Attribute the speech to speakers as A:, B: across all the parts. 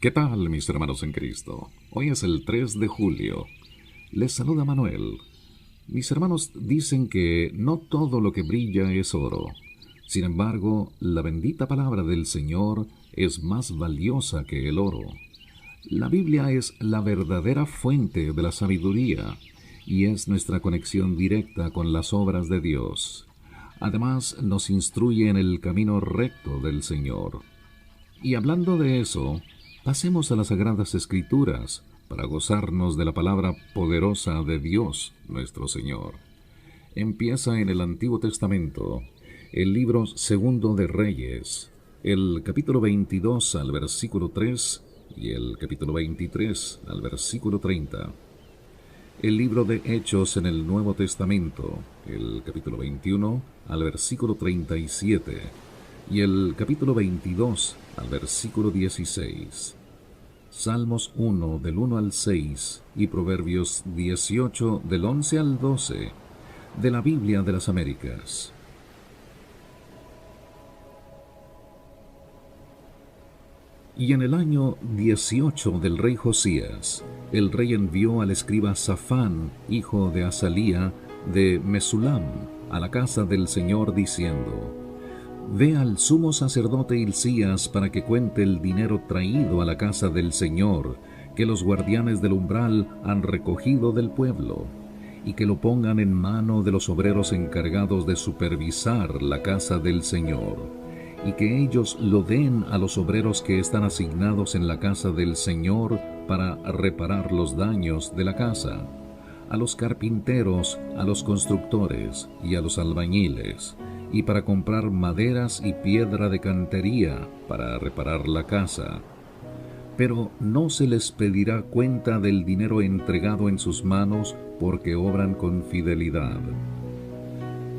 A: ¿Qué tal, mis hermanos en Cristo? Hoy es el 3 de julio. Les saluda Manuel. Mis hermanos dicen que no todo lo que brilla es oro. Sin embargo, la bendita palabra del Señor es más valiosa que el oro. La Biblia es la verdadera fuente de la sabiduría y es nuestra conexión directa con las obras de Dios. Además, nos instruye en el camino recto del Señor. Y hablando de eso, pasemos a las Sagradas Escrituras para gozarnos de la palabra poderosa de Dios nuestro Señor. Empieza en el Antiguo Testamento, el libro segundo de Reyes, el capítulo 22 al versículo 3 y el capítulo 23 al versículo 30. El libro de Hechos en el Nuevo Testamento, el capítulo 21 al versículo 37 y el capítulo 22 al versículo 16. Salmos 1 del 1 al 6 y Proverbios 18 del 11 al 12 de la Biblia de las Américas. Y en el año 18 del rey Josías, el rey envió al escriba Safán, hijo de Asalía, de Mesulam, a la casa del Señor, diciendo: Ve al sumo sacerdote Hilcías para que cuente el dinero traído a la casa del Señor, que los guardianes del umbral han recogido del pueblo, y que lo pongan en mano de los obreros encargados de supervisar la casa del Señor, y que ellos lo den a los obreros que están asignados en la casa del Señor para reparar los daños de la casa, a los carpinteros, a los constructores y a los albañiles, y para comprar maderas y piedra de cantería para reparar la casa. Pero no se les pedirá cuenta del dinero entregado en sus manos, porque obran con fidelidad.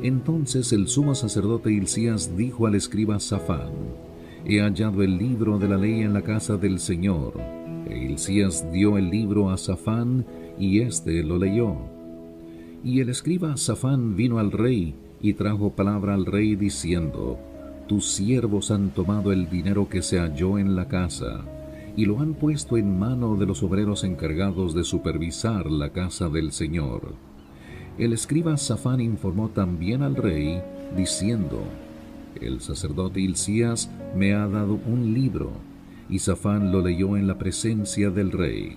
A: Entonces el sumo sacerdote Hilcías dijo al escriba Safán: He hallado el libro de la ley en la casa del Señor. E Hilcías dio el libro a Safán, y éste lo leyó. Y el escriba Safán vino al rey, y trajo palabra al rey diciendo: Tus siervos han tomado el dinero que se halló en la casa, y lo han puesto en mano de los obreros encargados de supervisar la casa del Señor. El escriba Safán informó también al rey, diciendo: El sacerdote Hilcías me ha dado un libro. Y Safán lo leyó en la presencia del rey.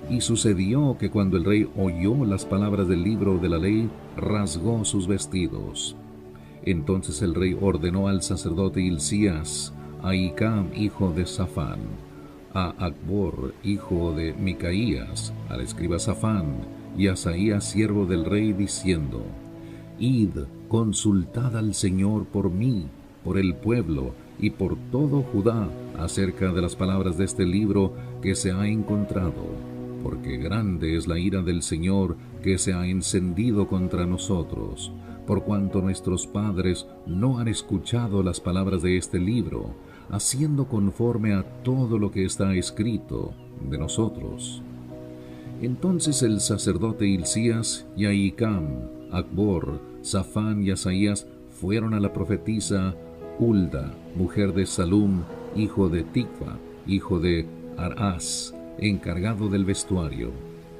A: Y sucedió que cuando el rey oyó las palabras del libro de la ley, rasgó sus vestidos. Entonces el rey ordenó al sacerdote Hilcías, a Hicam, hijo de Safán, a Acbor, hijo de Micaías, al escriba Safán, y a Asaías, siervo del rey, diciendo: Id, consultad al Señor por mí, por el pueblo y por todo Judá acerca de las palabras de este libro que se ha encontrado, porque grande es la ira del Señor que se ha encendido contra nosotros, por cuanto nuestros padres no han escuchado las palabras de este libro, haciendo conforme a todo lo que está escrito de nosotros. Entonces el sacerdote Hilcías y Ahicam, Acbor, Safán y Asaías fueron a la profetisa Hulda, mujer de Salum, hijo de Tikva, hijo de Arás, encargado del vestuario.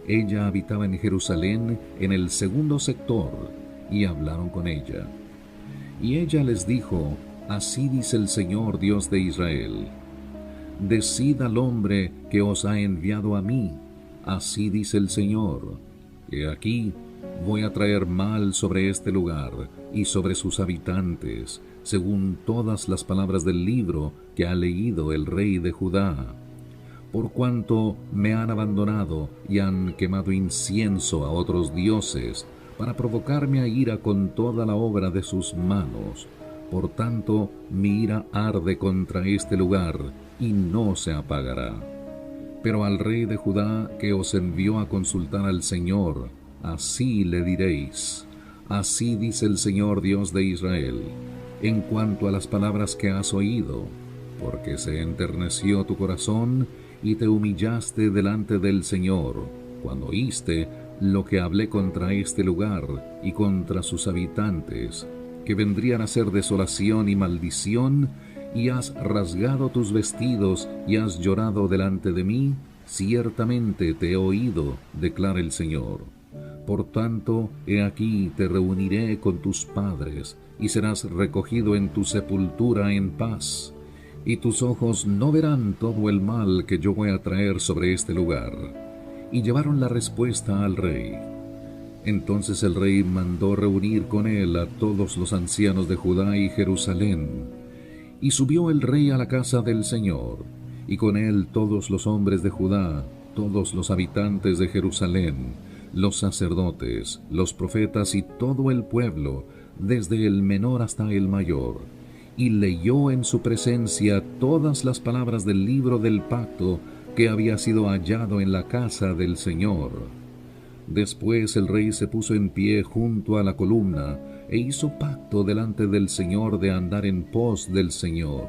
A: Ella habitaba en Jerusalén, en el segundo sector, y hablaron con ella. Y ella les dijo: Así dice el Señor Dios de Israel: Decid al hombre que os ha enviado a mí. Así dice el Señor: He aquí, voy a traer mal sobre este lugar y sobre sus habitantes, según todas las palabras del libro que ha leído el rey de Judá. Por cuanto me han abandonado y han quemado incienso a otros dioses, para provocarme a ira con toda la obra de sus manos. Por tanto, mi ira arde contra este lugar, y no se apagará. Pero al rey de Judá, que os envió a consultar al Señor, así le diréis: Así dice el Señor Dios de Israel, en cuanto a las palabras que has oído, porque se enterneció tu corazón y te humillaste delante del Señor, cuando oíste lo que hablé contra este lugar y contra sus habitantes, que vendrían a ser desolación y maldición, y has rasgado tus vestidos y has llorado delante de mí, ciertamente te he oído, declara el Señor. Por tanto, he aquí te reuniré con tus padres, y serás recogido en tu sepultura en paz. Y tus ojos no verán todo el mal que yo voy a traer sobre este lugar. Y llevaron la respuesta al rey. Entonces el rey mandó reunir con él a todos los ancianos de Judá y Jerusalén. Y subió el rey a la casa del Señor, y con él todos los hombres de Judá, todos los habitantes de Jerusalén, los sacerdotes, los profetas y todo el pueblo, desde el menor hasta el mayor, y leyó en su presencia todas las palabras del libro del pacto que había sido hallado en la casa del Señor. Después el rey se puso en pie junto a la columna, e hizo pacto delante del Señor de andar en pos del Señor,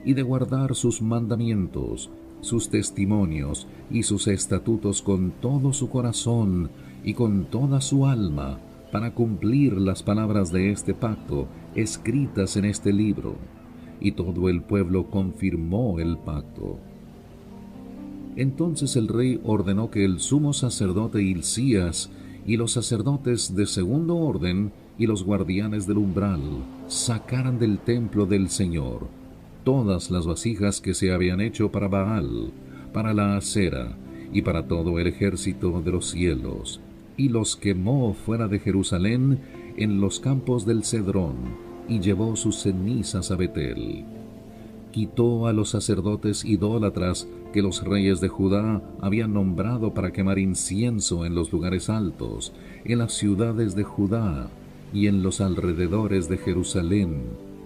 A: y de guardar sus mandamientos, sus testimonios y sus estatutos con todo su corazón y con toda su alma, para cumplir las palabras de este pacto escritas en este libro. Y todo el pueblo confirmó el pacto. Entonces el rey ordenó que el sumo sacerdote Hilcías y los sacerdotes de segundo orden y los guardianes del umbral sacaran del templo del Señor todas las vasijas que se habían hecho para Baal, para la acera y para todo el ejército de los cielos, y los quemó fuera de Jerusalén en los campos del Cedrón, y llevó sus cenizas a Betel. Quitó a los sacerdotes idólatras que los reyes de Judá habían nombrado para quemar incienso en los lugares altos, en las ciudades de Judá y en los alrededores de Jerusalén,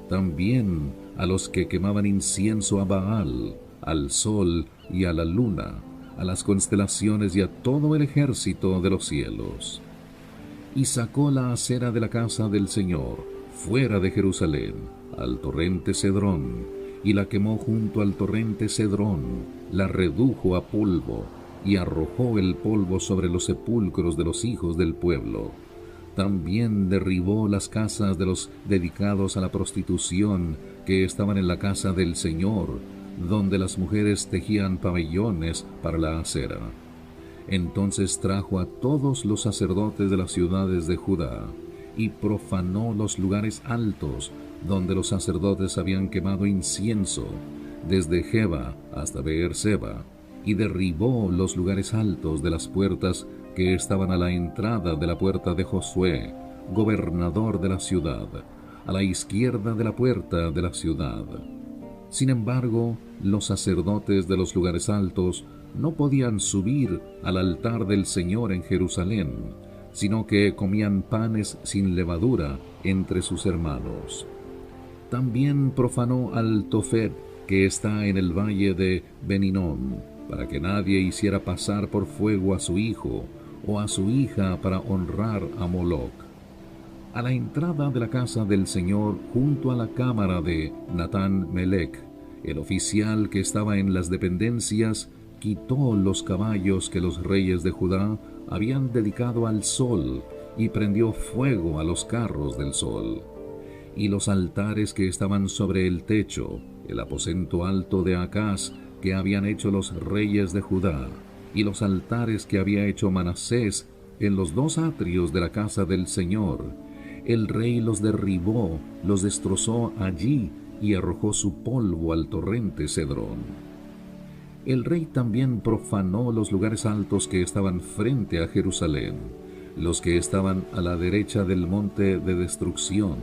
A: también a los que quemaban incienso a Baal, al sol y a la luna, a las constelaciones y a todo el ejército de los cielos. Y sacó la acera de la casa del Señor, fuera de Jerusalén, al torrente Cedrón, y la quemó junto al torrente Cedrón, la redujo a polvo, y arrojó el polvo sobre los sepulcros de los hijos del pueblo. También derribó las casas de los dedicados a la prostitución que estaban en la casa del Señor, donde las mujeres tejían pabellones para la acera. Entonces trajo a todos los sacerdotes de las ciudades de Judá, y profanó los lugares altos, donde los sacerdotes habían quemado incienso, desde Geba hasta Beerseba, y derribó los lugares altos de las puertas que estaban a la entrada de la puerta de Josué, gobernador de la ciudad, a la izquierda de la puerta de la ciudad. Sin embargo, los sacerdotes de los lugares altos no podían subir al altar del Señor en Jerusalén, sino que comían panes sin levadura entre sus hermanos. También profanó al Tofet, que está en el valle de Beninón, para que nadie hiciera pasar por fuego a su hijo o a su hija para honrar a Moloc. A la entrada de la casa del Señor, junto a la cámara de Natán Melec, el oficial que estaba en las dependencias, quitó los caballos que los reyes de Judá habían dedicado al sol y prendió fuego a los carros del sol. Y los altares que estaban sobre el techo, el aposento alto de Acaz que habían hecho los reyes de Judá, y los altares que había hecho Manasés en los dos atrios de la casa del Señor, el rey los derribó, los destrozó allí y arrojó su polvo al torrente Cedrón. El rey también profanó los lugares altos que estaban frente a Jerusalén, los que estaban a la derecha del monte de destrucción,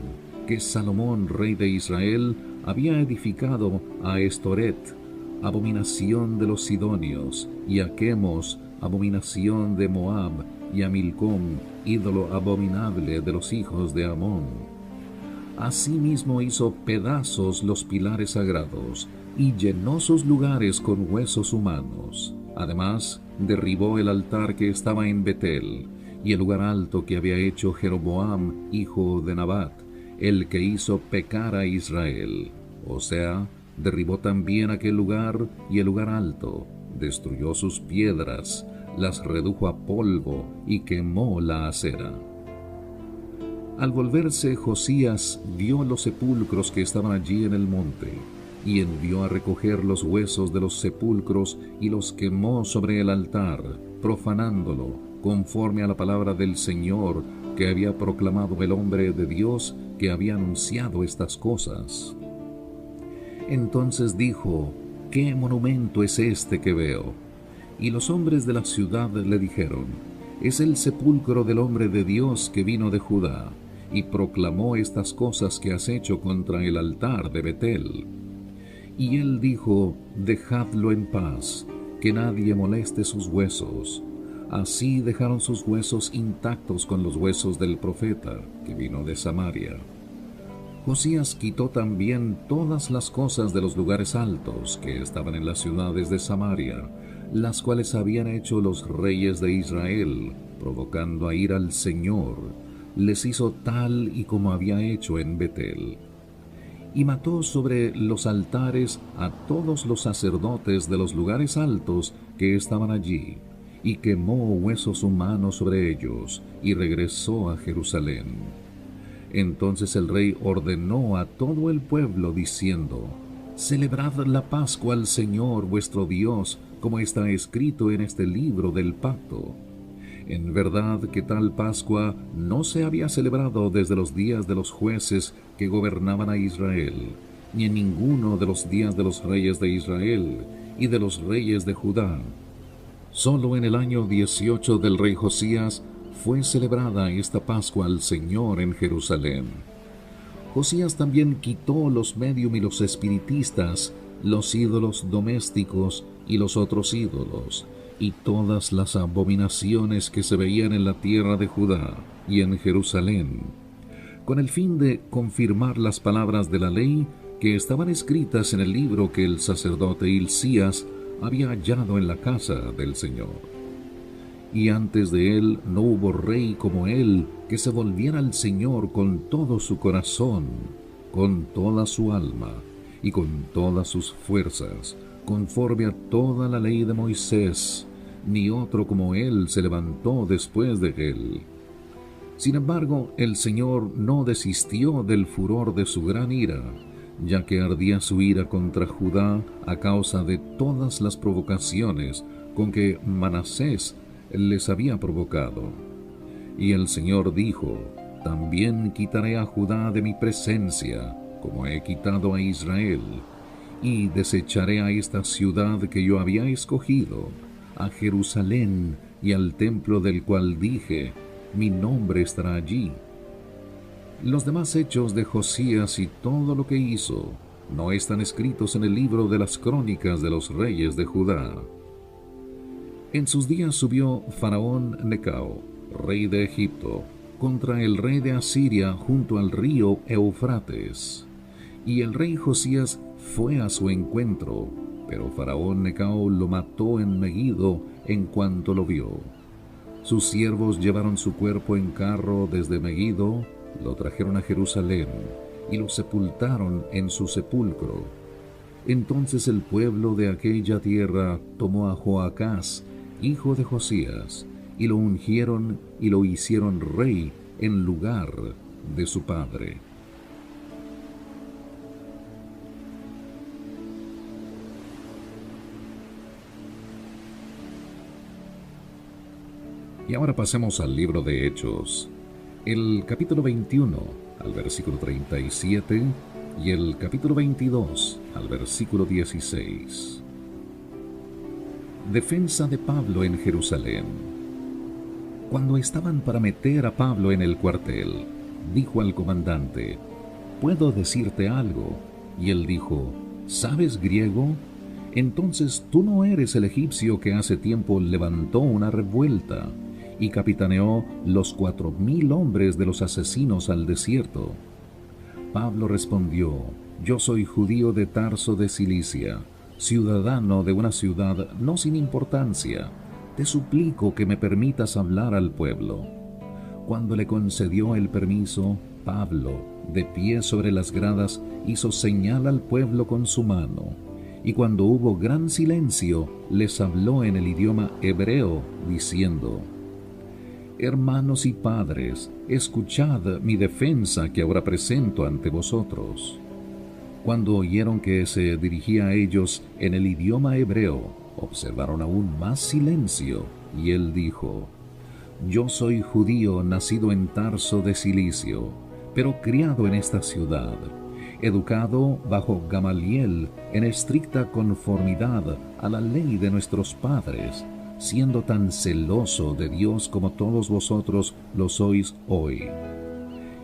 A: que Salomón, rey de Israel, había edificado a Estoret, abominación de los sidonios, y a Quemos, abominación de Moab, y a Milcom, ídolo abominable de los hijos de Amón. Asimismo hizo pedazos los pilares sagrados, y llenó sus lugares con huesos humanos. Además, derribó el altar que estaba en Betel, y el lugar alto que había hecho Jeroboam, hijo de Nabat, el que hizo pecar a Israel. O sea, derribó también aquel lugar y el lugar alto, destruyó sus piedras, las redujo a polvo y quemó la acera. Al volverse, Josías vio los sepulcros que estaban allí en el monte, y envió a recoger los huesos de los sepulcros y los quemó sobre el altar, profanándolo, conforme a la palabra del Señor que había proclamado el hombre de Dios que había anunciado estas cosas. Entonces dijo: ¿Qué monumento es este que veo? Y los hombres de la ciudad le dijeron: es el sepulcro del hombre de Dios que vino de Judá, y proclamó estas cosas que has hecho contra el altar de Betel. Y él dijo: dejadlo en paz, que nadie moleste sus huesos. Así dejaron sus huesos intactos con los huesos del profeta que vino de Samaria. Josías quitó también todas las cosas de los lugares altos que estaban en las ciudades de Samaria, las cuales habían hecho los reyes de Israel, provocando a ir al Señor. Les hizo tal y como había hecho en Betel. Y mató sobre los altares a todos los sacerdotes de los lugares altos que estaban allí, y quemó huesos humanos sobre ellos, y regresó a Jerusalén. Entonces el rey ordenó a todo el pueblo, diciendo: celebrad la Pascua al Señor vuestro Dios, como está escrito en este libro del pacto. En verdad que tal Pascua no se había celebrado desde los días de los jueces que gobernaban a Israel, ni en ninguno de los días de los reyes de Israel y de los reyes de Judá. Solo en el año 18 del rey Josías fue celebrada esta Pascua al Señor en Jerusalén. Josías también quitó los médium y los espiritistas, los ídolos domésticos y los otros ídolos, y todas las abominaciones que se veían en la tierra de Judá y en Jerusalén, con el fin de confirmar las palabras de la ley que estaban escritas en el libro que el sacerdote Hilcías había hallado en la casa del Señor. Y antes de él no hubo rey como él, que se volviera al Señor con todo su corazón, con toda su alma y con todas sus fuerzas, conforme a toda la ley de Moisés. Ni otro como él se levantó después de él. Sin embargo, el Señor no desistió del furor de su gran ira, ya que ardía su ira contra Judá a causa de todas las provocaciones con que Manasés les había provocado. Y el Señor dijo: también quitaré a Judá de mi presencia, como he quitado a Israel, y desecharé a esta ciudad que yo había escogido, a Jerusalén y al templo del cual dije: mi nombre estará allí. Los demás hechos de Josías y todo lo que hizo no están escritos en el libro de las crónicas de los reyes de Judá. En sus días subió Faraón Necao, rey de Egipto, contra el rey de Asiria junto al río Eufrates. Y el rey Josías fue a su encuentro, pero Faraón Necao lo mató en Megido en cuanto lo vio. Sus siervos llevaron su cuerpo en carro desde Megido, lo trajeron a Jerusalén y lo sepultaron en su sepulcro. Entonces el pueblo de aquella tierra tomó a Joacás, hijo de Josías, y lo ungieron y lo hicieron rey en lugar de su padre. Y ahora pasemos al libro de Hechos, el capítulo 21 al versículo 37 y el capítulo 22 al versículo 16. Defensa de Pablo en Jerusalén. Cuando estaban para meter a Pablo en el cuartel, dijo al comandante: ¿puedo decirte algo? Y él dijo: ¿sabes griego? Entonces tú no eres el egipcio que hace tiempo levantó una revuelta y capitaneó los 4,000 hombres de los asesinos al desierto. Pablo respondió: yo soy judío de Tarso de Cilicia, ciudadano de una ciudad no sin importancia. Te suplico que me permitas hablar al pueblo. Cuando le concedió el permiso, Pablo, de pie sobre las gradas, hizo señal al pueblo con su mano, y cuando hubo gran silencio, les habló en el idioma hebreo, diciendo: hermanos y padres, escuchad mi defensa que ahora presento ante vosotros. Cuando oyeron que se dirigía a ellos en el idioma hebreo, observaron aún más silencio, y él dijo: Yo soy judío nacido en Tarso de Cilicio, pero criado en esta ciudad, educado bajo Gamaliel en estricta conformidad a la ley de nuestros padres, siendo tan celoso de Dios como todos vosotros lo sois hoy.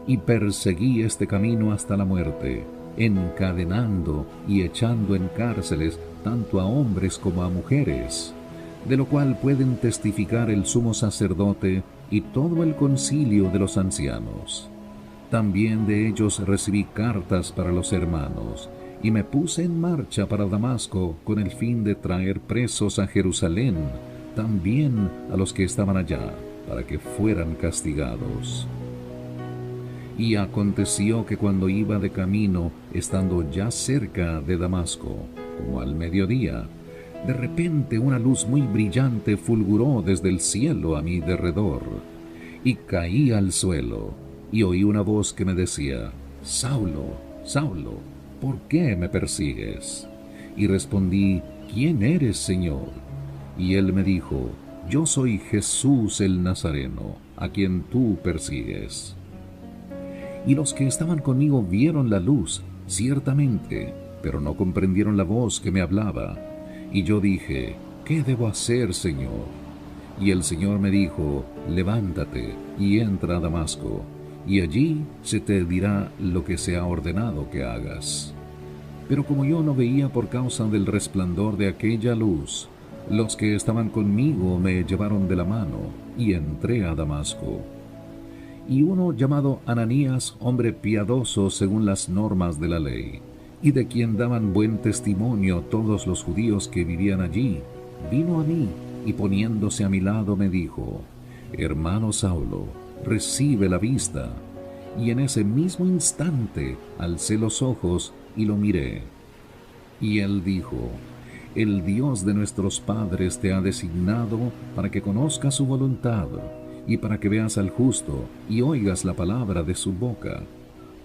A: Y perseguí este camino hasta la muerte, encadenando y echando en cárceles tanto a hombres como a mujeres, de lo cual pueden testificar el sumo sacerdote y todo el concilio de los ancianos. También de ellos recibí cartas para los hermanos, y me puse en marcha para Damasco con el fin de traer presos a Jerusalén, también a los que estaban allá, para que fueran castigados. Y aconteció que cuando iba de camino, estando ya cerca de Damasco, como al mediodía, de repente una luz muy brillante fulguró desde el cielo a mi derredor, y caí al suelo, y oí una voz que me decía: Saulo, Saulo, ¿por qué me persigues? Y respondí: ¿Quién eres, Señor? Y él me dijo: Yo soy Jesús el Nazareno, a quien tú persigues. Y los que estaban conmigo vieron la luz, ciertamente, pero no comprendieron la voz que me hablaba. Y yo dije: ¿Qué debo hacer, Señor? Y el Señor me dijo: Levántate y entra a Damasco, y allí se te dirá lo que se ha ordenado que hagas. Pero como yo no veía por causa del resplandor de aquella luz, los que estaban conmigo me llevaron de la mano, y entré a Damasco. Y uno llamado Ananías, hombre piadoso según las normas de la ley, y de quien daban buen testimonio todos los judíos que vivían allí, vino a mí, y poniéndose a mi lado me dijo: Hermano Saulo, recibe la vista. Y en ese mismo instante alcé los ojos y lo miré. Y él dijo: El Dios de nuestros padres te ha designado para que conozcas su voluntad, y para que veas al justo y oigas la palabra de su boca,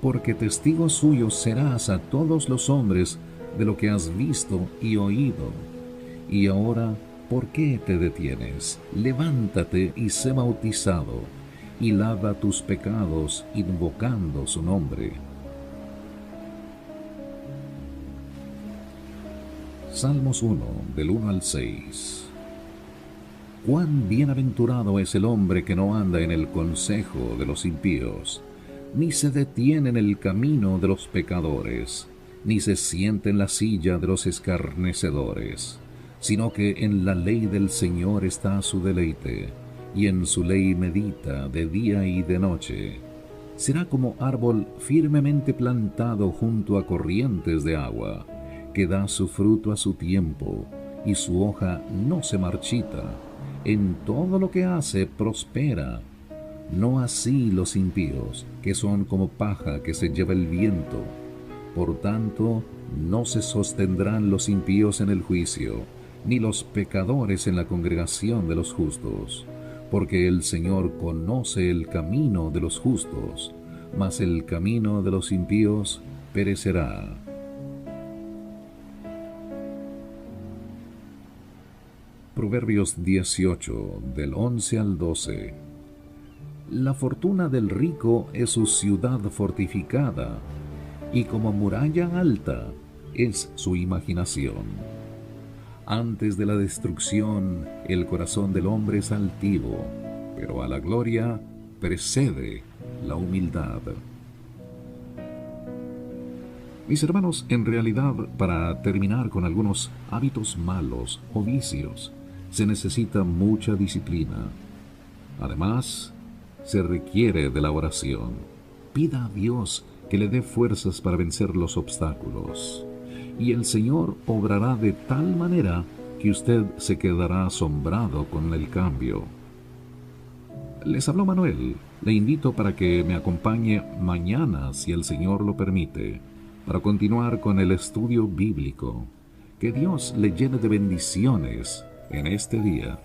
A: porque testigo suyo serás a todos los hombres de lo que has visto y oído. Y ahora, ¿por qué te detienes? Levántate y sé bautizado, y lava tus pecados invocando su nombre. Salmos 1, del 1 al 6. Cuán bienaventurado es el hombre que no anda en el consejo de los impíos, ni se detiene en el camino de los pecadores, ni se sienta en la silla de los escarnecedores, sino que en la ley del Señor está su deleite, y en su ley medita de día y de noche. Será como árbol firmemente plantado junto a corrientes de agua, que da su fruto a su tiempo, y su hoja no se marchita. En todo lo que hace prospera. No así los impíos, que son como paja que se lleva el viento. Por tanto, no se sostendrán los impíos en el juicio, ni los pecadores en la congregación de los justos. Porque el Señor conoce el camino de los justos, mas el camino de los impíos perecerá. Proverbios 18, del 11 al 12. La fortuna del rico es su ciudad fortificada, y como muralla alta es su imaginación. Antes de la destrucción, el corazón del hombre es altivo, pero a la gloria precede la humildad. Mis hermanos, en realidad, para terminar con algunos hábitos malos o vicios, se necesita mucha disciplina. Además, se requiere de la oración. Pida a Dios que le dé fuerzas para vencer los obstáculos, y el Señor obrará de tal manera que usted se quedará asombrado con el cambio. Les habló Manuel. Le invito para que me acompañe mañana, si el Señor lo permite, para continuar con el estudio bíblico. Que Dios le llene de bendiciones en este día.